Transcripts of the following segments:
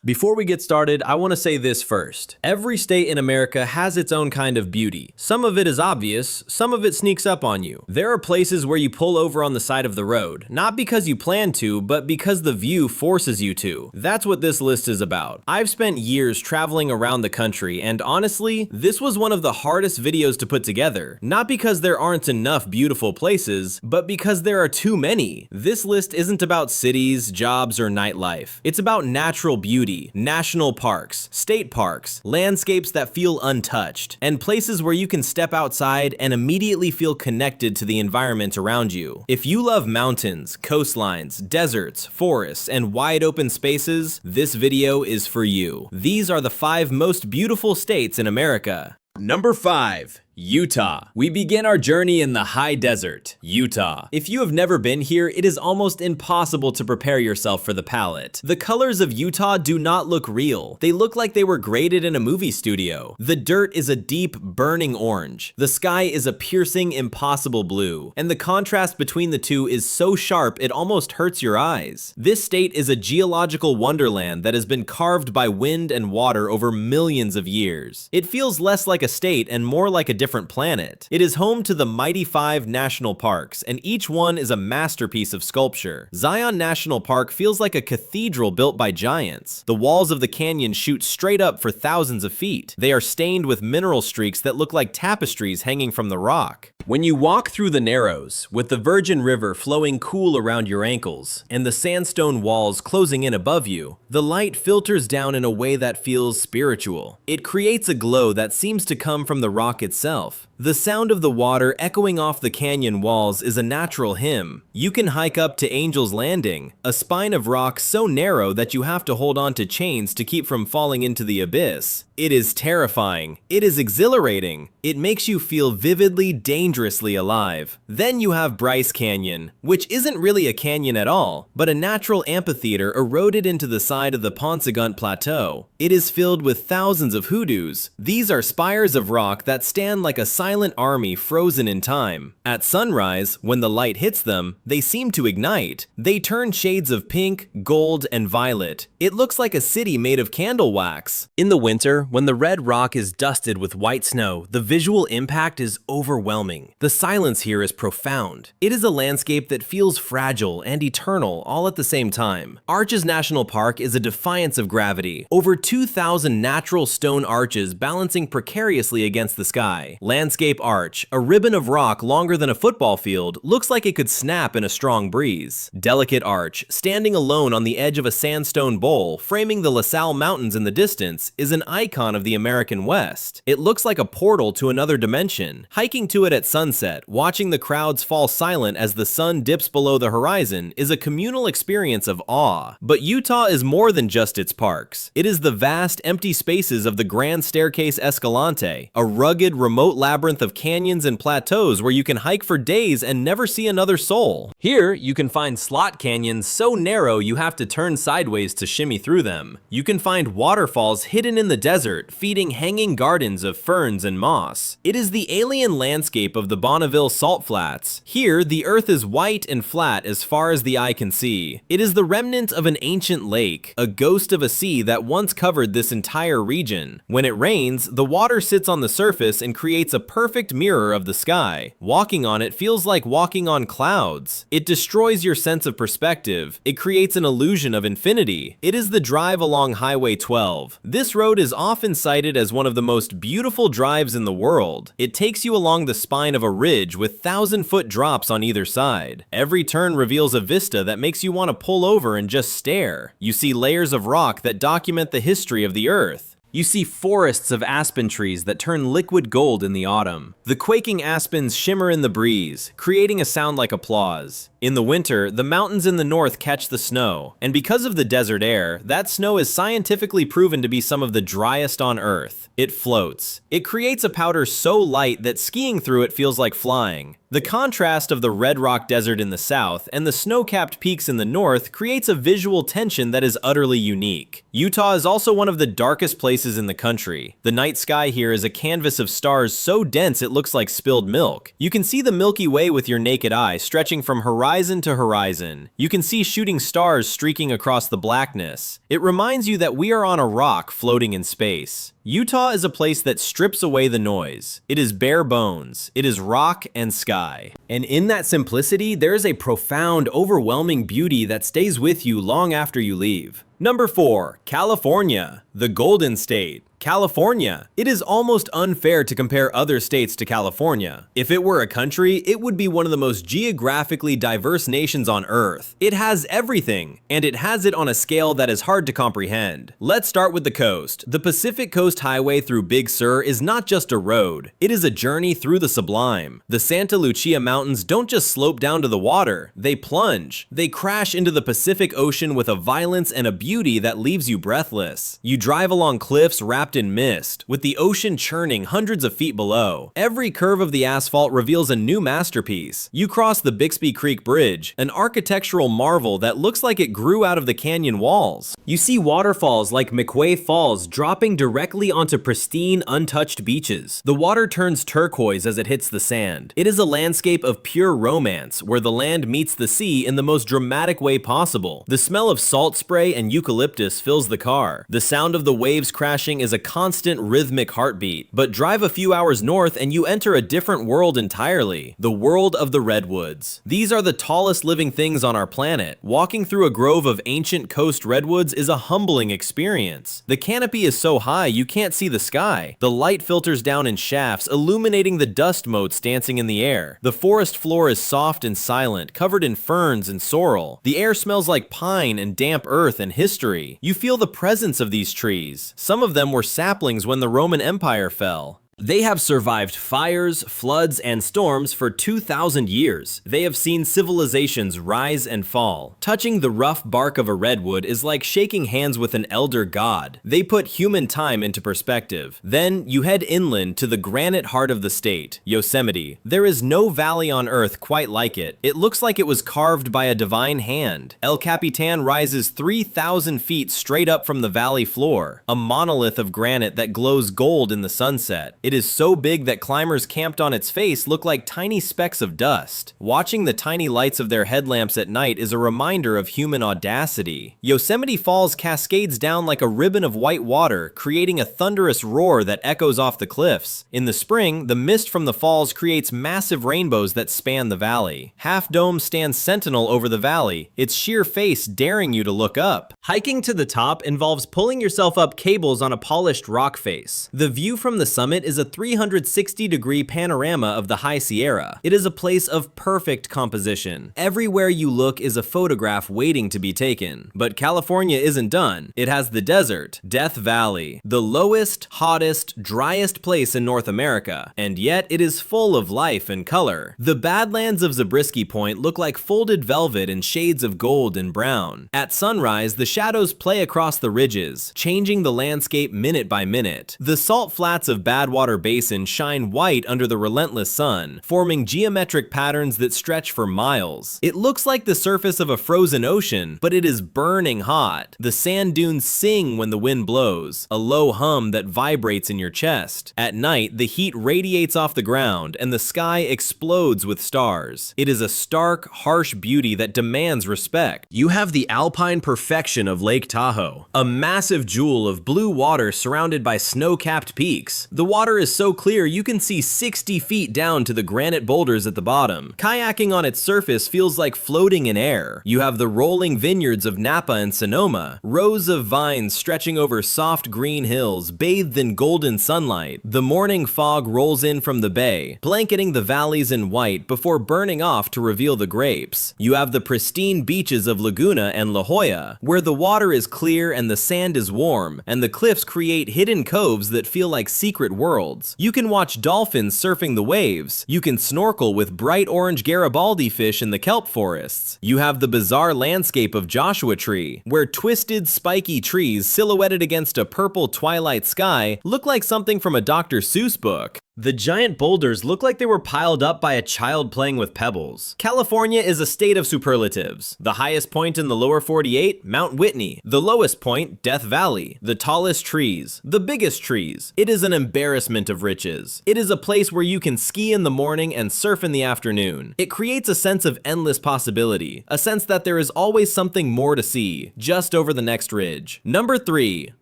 Before we get started, I want to say this first. Every state in America has its own kind of beauty. Some of it is obvious, some of it sneaks up on you. There are places where you pull over on the side of the road, not because you plan to, but because the view forces you to. That's what this list is about. I've spent years traveling around the country, and honestly, this was one of the hardest videos to put together. Not because there aren't enough beautiful places, but because there are too many. This list isn't about cities, jobs, or nightlife. It's about natural beauty, national parks, state parks, landscapes that feel untouched, and places where you can step outside and immediately feel connected to the environment around you. If you love mountains, coastlines, deserts, forests, and wide open spaces, this video is for you. These are the 5 most beautiful states in America. Number 5. Utah. We begin our journey in the high desert, Utah. If you have never been here, it is almost impossible to prepare yourself for the palette. The colors of Utah do not look real. They look like they were graded in a movie studio. The dirt is a deep, burning orange. The sky is a piercing, impossible blue. And the contrast between the two is so sharp it almost hurts your eyes. This state is a geological wonderland that has been carved by wind and water over millions of years. It feels less like a state and more like a different planet. It is home to the mighty 5 national parks, and each one is a masterpiece of sculpture. Zion National Park feels like a cathedral built by giants. The walls of the canyon shoot straight up for thousands of feet. They are stained with mineral streaks that look like tapestries hanging from the rock. When you walk through the Narrows, with the Virgin River flowing cool around your ankles, and the sandstone walls closing in above you, the light filters down in a way that feels spiritual. It creates a glow that seems to come from the rock itself. The sound of the water echoing off the canyon walls is a natural hymn. You can hike up to Angel's Landing, a spine of rock so narrow that you have to hold on to chains to keep from falling into the abyss. It is terrifying. It is exhilarating. It makes you feel vividly, dangerously alive. Then you have Bryce Canyon, which isn't really a canyon at all, but a natural amphitheater eroded into the side of the Paunsaugunt Plateau. It is filled with thousands of hoodoos. These are spires of rock that stand like a silent army frozen in time. At sunrise, when the light hits them, they seem to ignite. They turn shades of pink, gold, and violet. It looks like a city made of candle wax. In the winter, when the red rock is dusted with white snow, the visual impact is overwhelming. The silence here is profound. It is a landscape that feels fragile and eternal all at the same time. Arches National Park is a defiance of gravity. Over 2,000 natural stone arches balancing precariously against the sky. Landscape Arch, a ribbon of rock longer than a football field, looks like it could snap in a strong breeze. Delicate Arch, standing alone on the edge of a sandstone bowl, framing the LaSalle Mountains in the distance, is an icon of the American West. It looks like a portal to another dimension. Hiking to it at sunset, watching the crowds fall silent as the sun dips below the horizon, is a communal experience of awe. But Utah is more than just its parks. It is the vast, empty spaces of the Grand Staircase Escalante, a rugged, remote labyrinth of canyons and plateaus where you can hike for days and never see another soul. Here, you can find slot canyons so narrow you have to turn sideways to shimmy through them. You can find waterfalls hidden in the desert, feeding hanging gardens of ferns and moss. It is the alien landscape of the Bonneville Salt Flats. Here, the earth is white and flat as far as the eye can see. It is the remnant of an ancient lake, a ghost of a sea that once covered this entire region. When it rains, the water sits on the surface and creates a perfect mirror of the sky. Walking on it feels like walking on clouds. It destroys your sense of perspective. It creates an illusion of infinity. It is the drive along Highway 12. This road is often cited as one of the most beautiful drives in the world. It takes you along the spine of a ridge with 1,000-foot drops on either side. Every turn reveals a vista that makes you want to pull over and just stare. You see layers of rock that document the history of the earth. You see forests of aspen trees that turn liquid gold in the autumn. The quaking aspens shimmer in the breeze, creating a sound like applause. In the winter, the mountains in the north catch the snow, and because of the desert air, that snow is scientifically proven to be some of the driest on Earth. It floats. It creates a powder so light that skiing through it feels like flying. The contrast of the red rock desert in the south and the snow-capped peaks in the north creates a visual tension that is utterly unique. Utah is also one of the darkest places in the country. The night sky here is a canvas of stars so dense it looks like spilled milk. You can see the Milky Way with your naked eye, stretching from horizon to horizon. You can see shooting stars streaking across the blackness. It reminds you that we are on a rock floating in space. Utah is a place that strips away the noise. It is bare bones. It is rock and sky. And in that simplicity, there is a profound, overwhelming beauty that stays with you long after you leave. Number 4, California, the Golden State. California. It is almost unfair to compare other states to California. If it were a country, it would be one of the most geographically diverse nations on Earth. It has everything, and it has it on a scale that is hard to comprehend. Let's start with the coast. The Pacific Coast Highway through Big Sur is not just a road. It is a journey through the sublime. The Santa Lucia Mountains don't just slope down to the water. They plunge. They crash into the Pacific Ocean with a violence and a beauty that leaves you breathless. You drive along cliffs wrapped in mist, with the ocean churning hundreds of feet below. Every curve of the asphalt reveals a new masterpiece. You cross the Bixby Creek Bridge, an architectural marvel that looks like it grew out of the canyon walls. You see waterfalls like McQuay Falls dropping directly onto pristine, untouched beaches. The water turns turquoise as it hits the sand. It is a landscape of pure romance, where the land meets the sea in the most dramatic way possible. The smell of salt spray and eucalyptus fills the car. The sound of the waves crashing is a constant rhythmic heartbeat. But drive a few hours north and you enter a different world entirely. The world of the redwoods. These are the tallest living things on our planet. Walking through a grove of ancient coast redwoods is a humbling experience. The canopy is so high you can't see the sky. The light filters down in shafts, illuminating the dust motes dancing in the air. The forest floor is soft and silent, covered in ferns and sorrel. The air smells like pine and damp earth and history. You feel the presence of these trees. Some of them were saplings when the Roman Empire fell. They have survived fires, floods, and storms for 2,000 years. They have seen civilizations rise and fall. Touching the rough bark of a redwood is like shaking hands with an elder god. They put human time into perspective. Then you head inland to the granite heart of the state, Yosemite. There is no valley on earth quite like it. It looks like it was carved by a divine hand. El Capitan rises 3,000 feet straight up from the valley floor, a monolith of granite that glows gold in the sunset. It is so big that climbers camped on its face look like tiny specks of dust. Watching the tiny lights of their headlamps at night is a reminder of human audacity. Yosemite Falls cascades down like a ribbon of white water, creating a thunderous roar that echoes off the cliffs. In the spring, the mist from the falls creates massive rainbows that span the valley. Half Dome stands sentinel over the valley, its sheer face daring you to look up. Hiking to the top involves pulling yourself up cables on a polished rock face. The view from the summit is a 360-degree panorama of the High Sierra. It is a place of perfect composition. Everywhere you look is a photograph waiting to be taken. But California isn't done. It has the desert, Death Valley, the lowest, hottest, driest place in North America, and yet it is full of life and color. The Badlands of Zabriskie Point look like folded velvet in shades of gold and brown. At sunrise, the shadows play across the ridges, changing the landscape minute by minute. The salt flats of Badwater Basin shine white under the relentless sun, forming geometric patterns that stretch for miles. It looks like the surface of a frozen ocean, but it is burning hot. The sand dunes sing when the wind blows, a low hum that vibrates in your chest. At night, the heat radiates off the ground and the sky explodes with stars. It is a stark, harsh beauty that demands respect. You have the alpine perfection of Lake Tahoe, a massive jewel of blue water surrounded by snow-capped peaks. The water is so clear you can see 60 feet down to the granite boulders at the bottom. Kayaking on its surface feels like floating in air. You have the rolling vineyards of Napa and Sonoma, rows of vines stretching over soft green hills bathed in golden sunlight. The morning fog rolls in from the bay, blanketing the valleys in white before burning off to reveal the grapes. You have the pristine beaches of Laguna and La Jolla, where the water is clear and the sand is warm, and the cliffs create hidden coves that feel like secret worlds. You can watch dolphins surfing the waves. You can snorkel with bright orange Garibaldi fish in the kelp forests. You have the bizarre landscape of Joshua Tree, where twisted, spiky trees silhouetted against a purple twilight sky look like something from a Dr. Seuss book. The giant boulders look like they were piled up by a child playing with pebbles. California is a state of superlatives. The highest point in the lower 48, Mount Whitney. The lowest point, Death Valley. The tallest trees. The biggest trees. It is an embarrassment of riches. It is a place where you can ski in the morning and surf in the afternoon. It creates a sense of endless possibility, a sense that there is always something more to see, just over the next ridge. Number 3.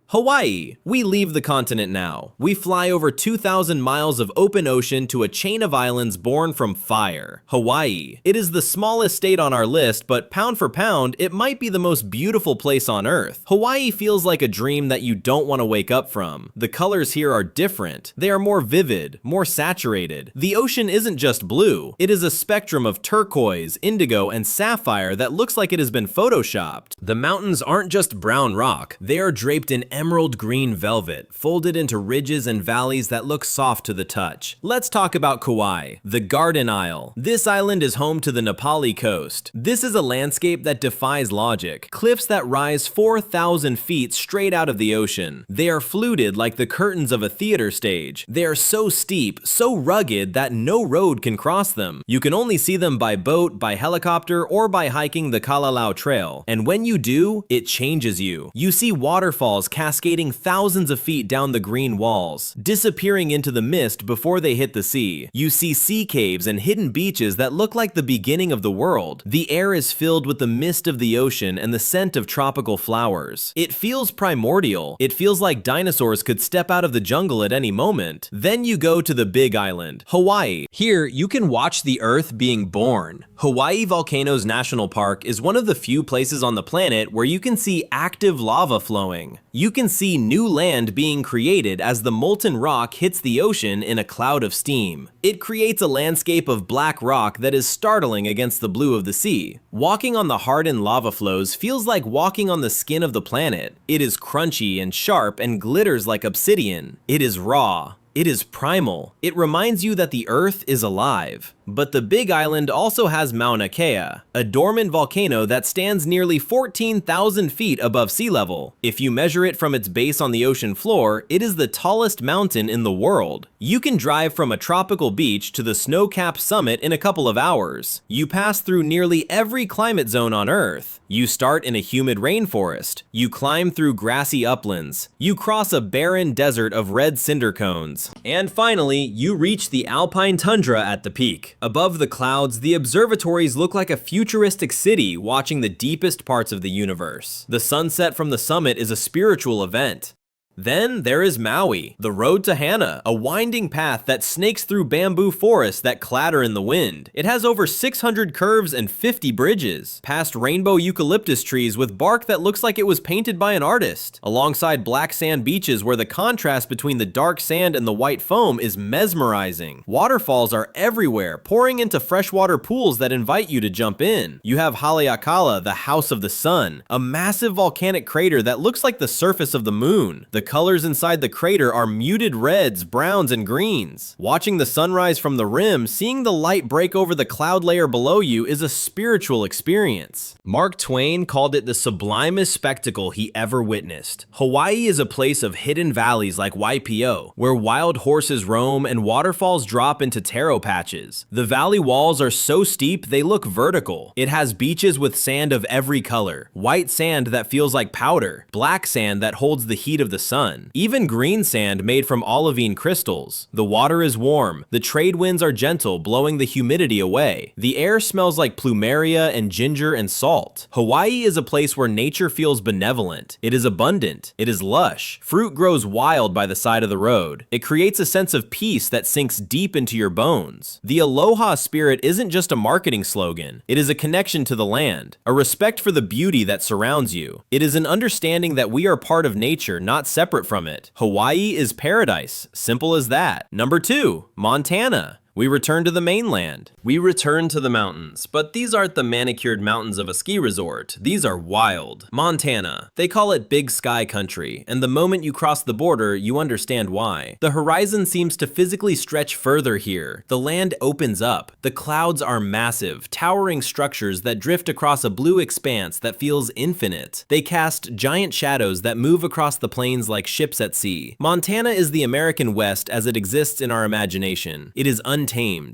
Hawaii. We leave the continent now. We fly over 2,000 miles of open ocean to a chain of islands born from fire. Hawaii. It is the smallest state on our list, but pound for pound, it might be the most beautiful place on Earth. Hawaii feels like a dream that you don't want to wake up from. The colors here are different. They are more vivid, more saturated. The ocean isn't just blue. It is a spectrum of turquoise, indigo, and sapphire that looks like it has been photoshopped. The mountains aren't just brown rock. They are draped in emerald green velvet, folded into ridges and valleys that look soft to the touch. Let's talk about Kauai, the Garden Isle. This island is home to the Nepali coast. This is a landscape that defies logic. Cliffs that rise 4,000 feet straight out of the ocean. They are fluted like the curtains of a theater stage. They are so steep, so rugged that no road can cross them. You can only see them by boat, by helicopter, or by hiking the Kalalau Trail. And when you do, it changes you. You see waterfalls cascading thousands of feet down the green walls, disappearing into the mist before they hit the sea. You see sea caves and hidden beaches that look like the beginning of the world. The air is filled with the mist of the ocean and the scent of tropical flowers. It feels primordial. It feels like dinosaurs could step out of the jungle at any moment. Then you go to the Big Island, Hawaii. Here, you can watch the Earth being born. Hawaii Volcanoes National Park is one of the few places on the planet where you can see active lava flowing. You can see new land being created as the molten rock hits the ocean in a cloud of steam. It creates a landscape of black rock that is startling against the blue of the sea. Walking on the hardened lava flows feels like walking on the skin of the planet. It is crunchy and sharp and glitters like obsidian. It is raw. It is primal. It reminds you that the Earth is alive. But the Big Island also has Mauna Kea, a dormant volcano that stands nearly 14,000 feet above sea level. If you measure it from its base on the ocean floor, it is the tallest mountain in the world. You can drive from a tropical beach to the snow-capped summit in a couple of hours. You pass through nearly every climate zone on Earth. You start in a humid rainforest. You climb through grassy uplands. You cross a barren desert of red cinder cones. And finally, you reach the alpine tundra at the peak. Above the clouds, the observatories look like a futuristic city watching the deepest parts of the universe. The sunset from the summit is a spiritual event. Then there is Maui, the road to Hana, a winding path that snakes through bamboo forests that clatter in the wind. It has over 600 curves and 50 bridges, past rainbow eucalyptus trees with bark that looks like it was painted by an artist, alongside black sand beaches where the contrast between the dark sand and the white foam is mesmerizing. Waterfalls are everywhere, pouring into freshwater pools that invite you to jump in. You have Haleakala, the House of the Sun, a massive volcanic crater that looks like the surface of the moon. The colors inside the crater are muted reds, browns, and greens. Watching the sunrise from the rim, seeing the light break over the cloud layer below you is a spiritual experience. Mark Twain called it the sublimest spectacle he ever witnessed. Hawaii is a place of hidden valleys like Waipio, where wild horses roam and waterfalls drop into taro patches. The valley walls are so steep they look vertical. It has beaches with sand of every color, white sand that feels like powder, black sand that holds the heat of the sun, even green sand made from olivine crystals. The water is warm. The trade winds are gentle, blowing the humidity away. The air smells like plumeria and ginger and salt. Hawaii is a place where nature feels benevolent. It is abundant. It is lush. Fruit grows wild by the side of the road. It creates a sense of peace that sinks deep into your bones. The aloha spirit isn't just a marketing slogan. It is a connection to the land, a respect for the beauty that surrounds you. It is an understanding that we are part of nature, not separate from it. Hawaii is paradise. Simple as that. Number 2, Montana. We return to the mainland. We return to the mountains, but these aren't the manicured mountains of a ski resort. These are wild. Montana. They call it Big Sky Country, and the moment you cross the border, you understand why. The horizon seems to physically stretch further here. The land opens up. The clouds are massive, towering structures that drift across a blue expanse that feels infinite. They cast giant shadows that move across the plains like ships at sea. Montana is the American West as it exists in our imagination. It is untamed.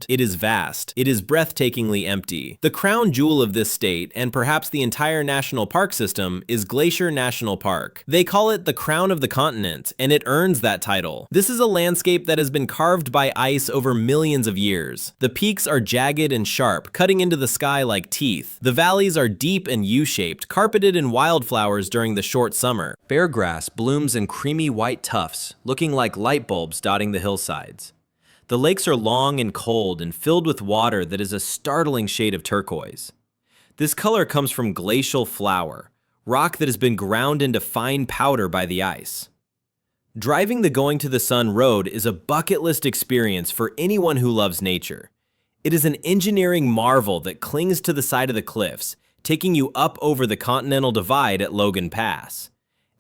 It is vast. It is breathtakingly empty. The crown jewel of this state, and perhaps the entire national park system, is Glacier National Park. They call it the crown of the continent, and it earns that title. This is a landscape that has been carved by ice over millions of years. The peaks are jagged and sharp, cutting into the sky like teeth. The valleys are deep and U-shaped, carpeted in wildflowers during the short summer. Bear grass blooms in creamy white tufts, looking like light bulbs dotting the hillsides. The lakes are long and cold and filled with water that is a startling shade of turquoise. This color comes from glacial flour, rock that has been ground into fine powder by the ice. Driving the Going to the Sun road is a bucket list experience for anyone who loves nature. It is an engineering marvel that clings to the side of the cliffs, taking you up over the Continental Divide at Logan Pass.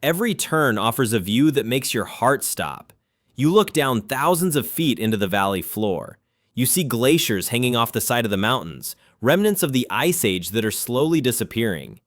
Every turn offers a view that makes your heart stop. You look down thousands of feet into the valley floor. You see glaciers hanging off the side of the mountains, remnants of the ice age that are slowly disappearing.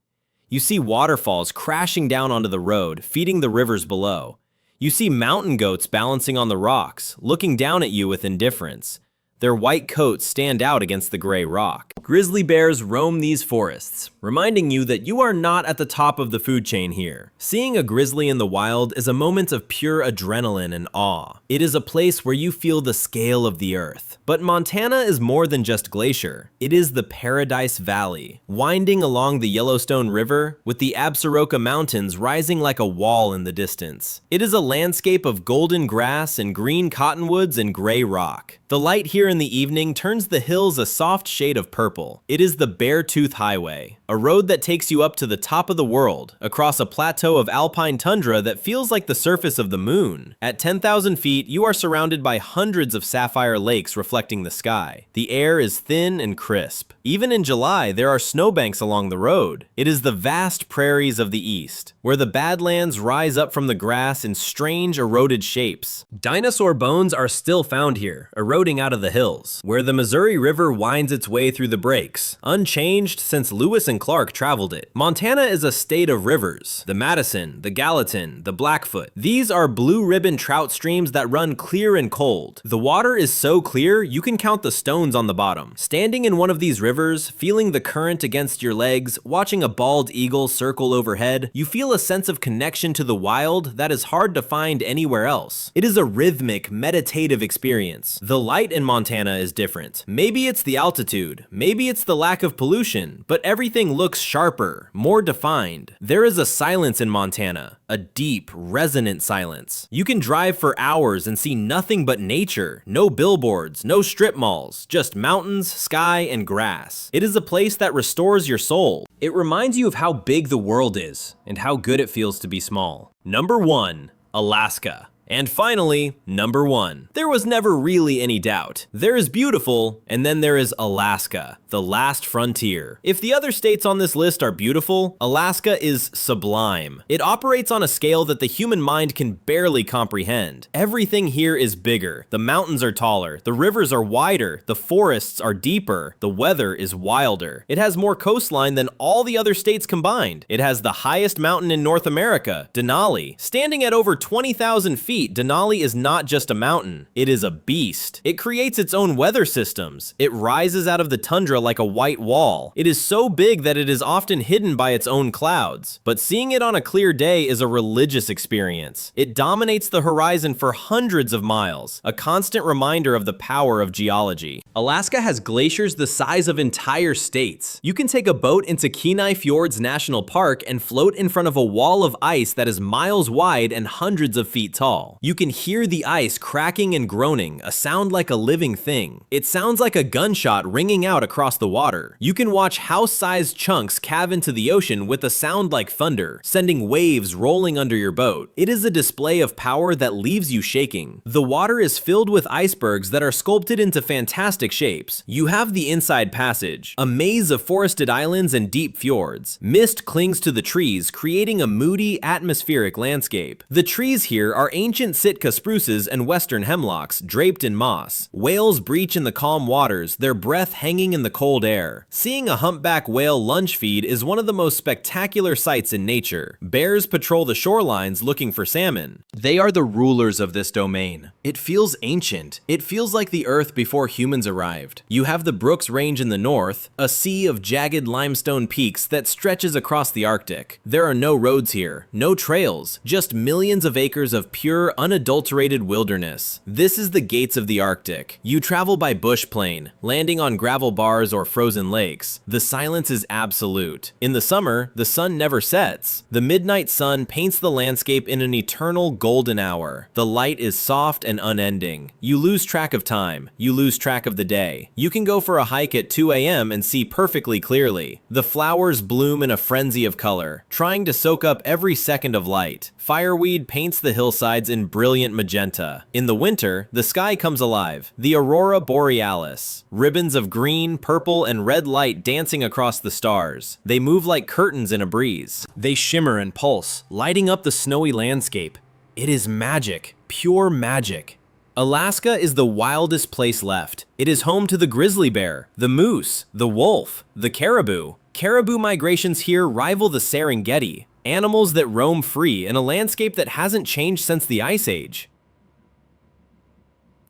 You see waterfalls crashing down onto the road, feeding the rivers below. You see mountain goats balancing on the rocks, looking down at you with indifference. Their white coats stand out against the gray rock. Grizzly bears roam these forests, reminding you that you are not at the top of the food chain here. Seeing a grizzly in the wild is a moment of pure adrenaline and awe. It is a place where you feel the scale of the earth. But Montana is more than just glacier. It is the Paradise Valley, winding along the Yellowstone River, with the Absaroka Mountains rising like a wall in the distance. It is a landscape of golden grass and green cottonwoods and gray rock. The light here in the evening turns the hills a soft shade of purple. It is the Beartooth Highway, a road that takes you up to the top of the world, across a plateau of alpine tundra that feels like the surface of the moon. At 10,000 feet, you are surrounded by hundreds of sapphire lakes reflecting the sky. The air is thin and crisp. Even in July, there are snowbanks along the road. It is the vast prairies of the east, where the Badlands rise up from the grass in strange eroded shapes. Dinosaur bones are still found here, eroding out of the hills, where the Missouri River winds its way through the breaks, unchanged since Lewis and Clark traveled it. Montana is a state of rivers. The Madison, the Gallatin, the Blackfoot. These are blue ribbon trout streams that run clear and cold. The water is so clear, you can count the stones on the bottom. Standing in one of these rivers, feeling the current against your legs, watching a bald eagle circle overhead, you feel a sense of connection to the wild that is hard to find anywhere else. It is a rhythmic, meditative experience. The light in Montana is different. Maybe it's the altitude, maybe it's the lack of pollution, but everything looks sharper, more defined. There is a silence in Montana, a deep, resonant silence. You can drive for hours and see nothing but nature. No billboards, no strip malls, just mountains, sky, and grass. It is a place that restores your soul. It reminds you of how big the world is and how good it feels to be small. Number 1, Alaska. And finally, number 1. There was never really any doubt. There is beautiful, and then there is Alaska, the last frontier. If the other states on this list are beautiful, Alaska is sublime. It operates on a scale that the human mind can barely comprehend. Everything here is bigger. The mountains are taller, the rivers are wider, the forests are deeper, the weather is wilder. It has more coastline than all the other states combined. It has the highest mountain in North America, Denali. Standing at over 20,000 feet, Denali is not just a mountain, it is a beast. It creates its own weather systems. It rises out of the tundra like a white wall. It is so big that it is often hidden by its own clouds. But seeing it on a clear day is a religious experience. It dominates the horizon for hundreds of miles, a constant reminder of the power of geology. Alaska has glaciers the size of entire states. You can take a boat into Kenai Fjords National Park and float in front of a wall of ice that is miles wide and hundreds of feet tall. all. You can hear the ice cracking and groaning, a sound like a living thing. It sounds like a gunshot ringing out across the water. You can watch house-sized chunks calve into the ocean with a sound like thunder, sending waves rolling under your boat. It is a display of power that leaves you shaking. The water is filled with icebergs that are sculpted into fantastic shapes. You have the inside passage, a maze of forested islands and deep fjords. Mist clings to the trees, creating a moody, atmospheric landscape. The trees here are ancient Sitka spruces and western hemlocks, draped in moss. Whales breach in the calm waters, their breath hanging in the cold air. Seeing a humpback whale lunge feed is one of the most spectacular sights in nature. Bears patrol the shorelines looking for salmon. They are the rulers of this domain. It feels ancient. It feels like the Earth before humans arrived. You have the Brooks Range in the north, a sea of jagged limestone peaks that stretches across the Arctic. There are no roads here, no trails, just millions of acres of pure, unadulterated wilderness. This is the gates of the Arctic. You travel by bush plane, landing on gravel bars or frozen lakes. The silence is absolute. In the summer, the sun never sets. The midnight sun paints the landscape in an eternal golden hour. The light is soft and unending. You lose track of time. You lose track of the day. You can go for a hike at 2 a.m. and see perfectly clearly. The flowers bloom in a frenzy of color, trying to soak up every second of light. Fireweed paints the hillsides in brilliant magenta. In the winter, the sky comes alive. The aurora borealis. Ribbons of green, purple, and red light dancing across the stars. They move like curtains in a breeze. They shimmer and pulse, lighting up the snowy landscape. It is magic, pure magic. Alaska is the wildest place left. It is home to the grizzly bear, the moose, the wolf, the caribou. Caribou migrations here rival the Serengeti, animals that roam free in a landscape that hasn't changed since the Ice Age.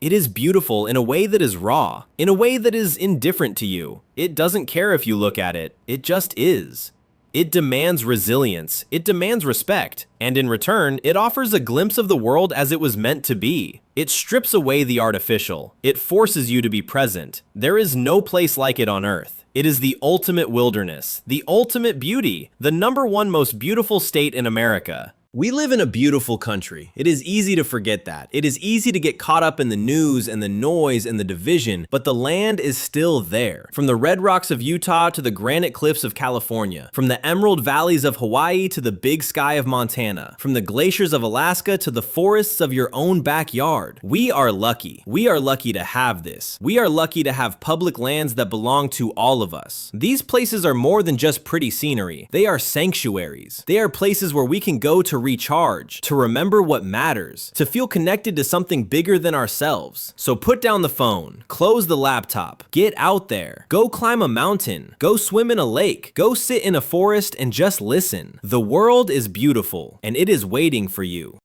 It is beautiful in a way that is raw, in a way that is indifferent to you. It doesn't care if you look at it, it just is. It demands resilience, it demands respect, and in return, it offers a glimpse of the world as it was meant to be. It strips away the artificial. It forces you to be present. There is no place like it on Earth. It is the ultimate wilderness, the ultimate beauty, the #1 most beautiful state in America. We live in a beautiful country. It is easy to forget that. It is easy to get caught up in the news and the noise and the division, but the land is still there. From the red rocks of Utah to the granite cliffs of California, from the emerald valleys of Hawaii to the big sky of Montana, from the glaciers of Alaska to the forests of your own backyard. We are lucky. We are lucky to have this. We are lucky to have public lands that belong to all of us. These places are more than just pretty scenery. They are sanctuaries. They are places where we can go to recharge, to remember what matters, to feel connected to something bigger than ourselves. So put down the phone, close the laptop, get out there, go climb a mountain, go swim in a lake, go sit in a forest and just listen. The world is beautiful and it is waiting for you.